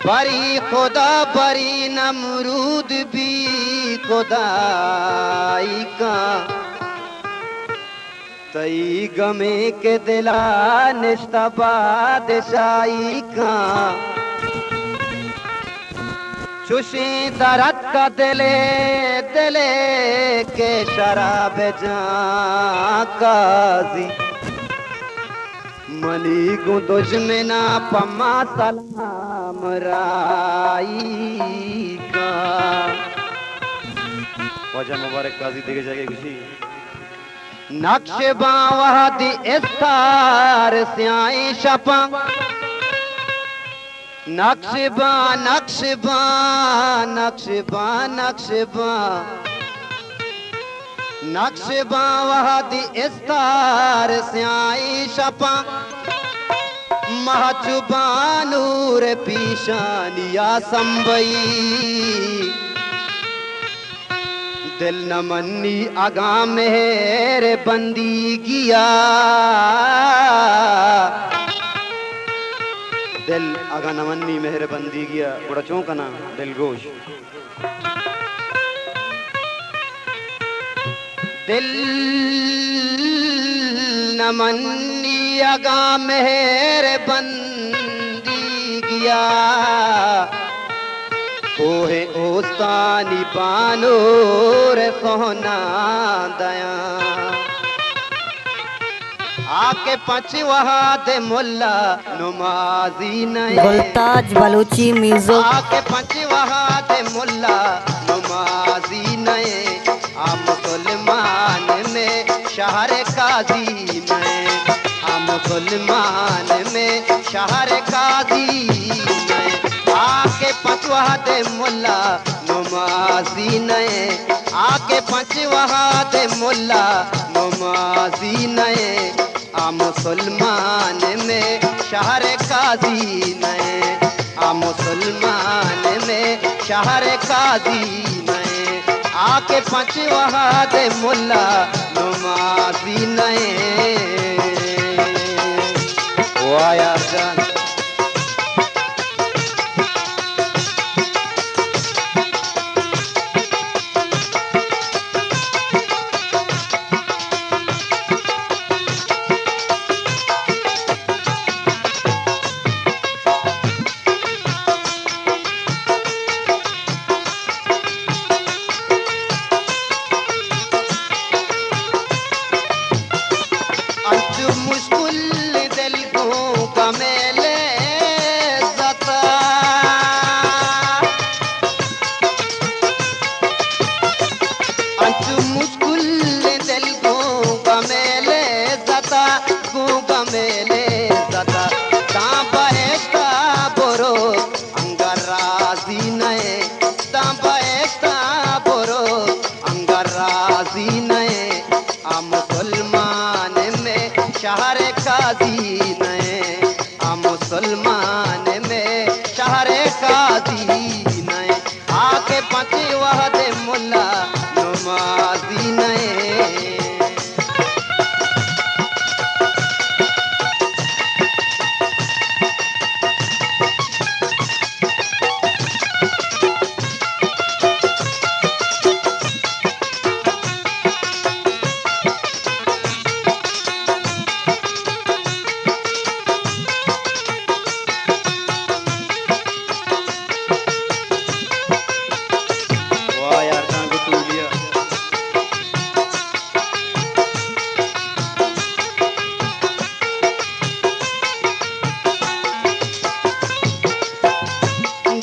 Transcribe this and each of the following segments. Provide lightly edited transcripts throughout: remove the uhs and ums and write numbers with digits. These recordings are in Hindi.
बरी खुदा बरी नमरूद भी खुदाई का तई गमे के दिला निस्तबाद शाही का चुशी दरद का दिले दिले के शराब जा काजी मली गु दुश्मना पम्मा सलाम राई का वजह मुबारक काजी देखे जाएगा किसी नक्श बावहदी इस्तार स्याई शपा नक्शबा नक्शबा नक्शबा नक्शबा नक्शबा वहदी इस्तार स्याई शपा महजुबा नूर पीशानिया संबई दिल न मन्नी आगा मेहर बंदी किया दिल आगा न मन्नी मेहर बंदी किया बड़ा चौंकना दिल गोश दिल न मन्नी आगा मेहर बंदी किया कोहे ओस्तानी पानोर सोना दया आके पचवहा दे मुल्ला नुमाजी नए गुलताज बलूची म्यूजिक आके पचवहा दे मुल्ला नुमाजी नए आ मुसलमान में शहर काजी नए आ मुसलमान में शहर काजी नए आके पचवहा दे मुल्ला नुमाजी नए आके पचवहा दे मुल्ला नुमाजी नए आ मुसलमान में शहर काजी नए आ मुसलमान में शहर काजी नए आके पचवहा दे मुल्ला नुमाजी नए ओ आया जान शहर काजी नए आ मुसलमान में शहर काजी नए आके पचवहा दे मुल्ला नुमाजी नए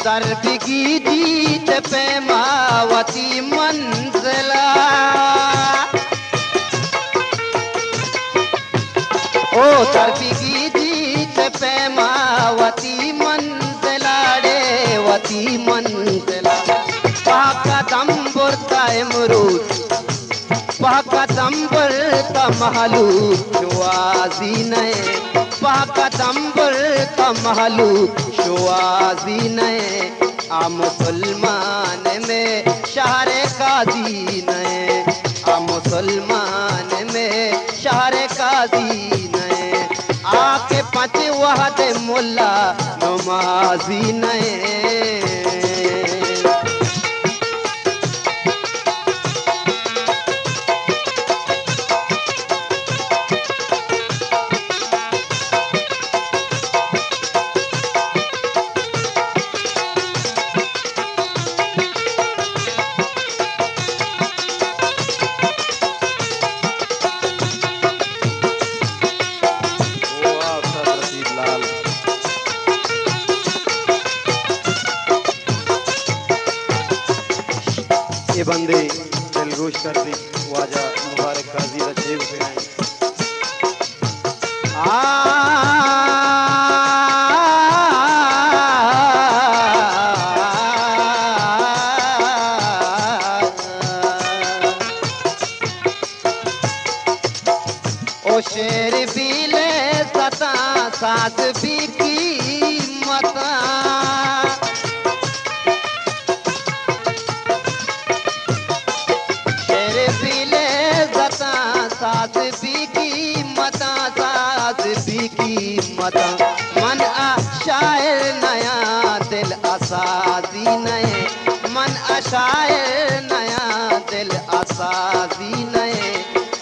दर्द की जीत पे मावती मंजिला ओ दर्द की जीत पे मावती मंजिला रेवती मंजिला पाकदम बुरता इमरूद पाकदम बुरता महलूक जुआजी नए पाकदम बुरता महलू शुआजी नए आ मुसलमान में शहर काजी नए आ मुसलमान में शहर काजी नए आके पाँच वहद मुल्ला नमाजी नए ये बंदे दिलगोश कर दी वाजा मुबारक काजी रजेब पे आए ओ शेर बीले सता सास भी की मता सास भी की मता मन आ शायर नया दिल असाजी नए मन आ शायर नया दिल असाजी नए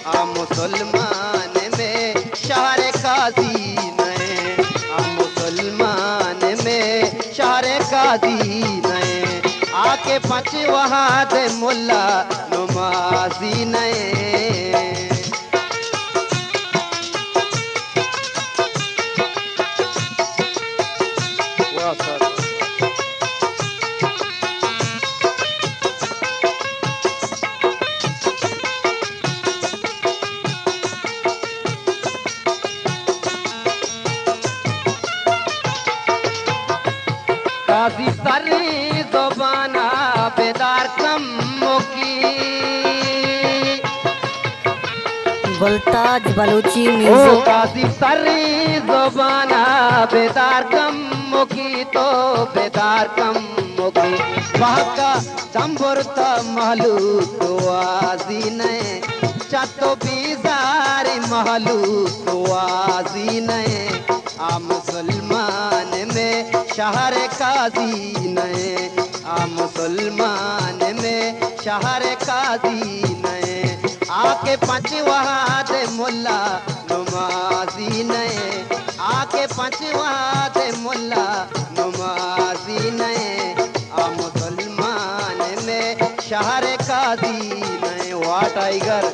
आ मुसलमान में शहर काजी नए आ मुसलमान में शहर काजी नए आके पाँच वहाद मुल्ला नमाजी नए काजी सारी ज़बाना बेदार कम की गुलताज बलूची म्यूजिक काजी सारी ज़बाना बेदार कम की तो बेदार कम की बाका जंबुरता महलू तो आजी नए चतो बीजारी महलू तो आजी नए आ मुसलमान में शहर काजी नए आ मुसलमान में शहर काजी नए आके पाँच वहाद मुल्ला नमाजी नए आके पाँच वहाद मुल्ला नमाजी नए आ मुसलमान में शहर काजी नए वाह टाइगर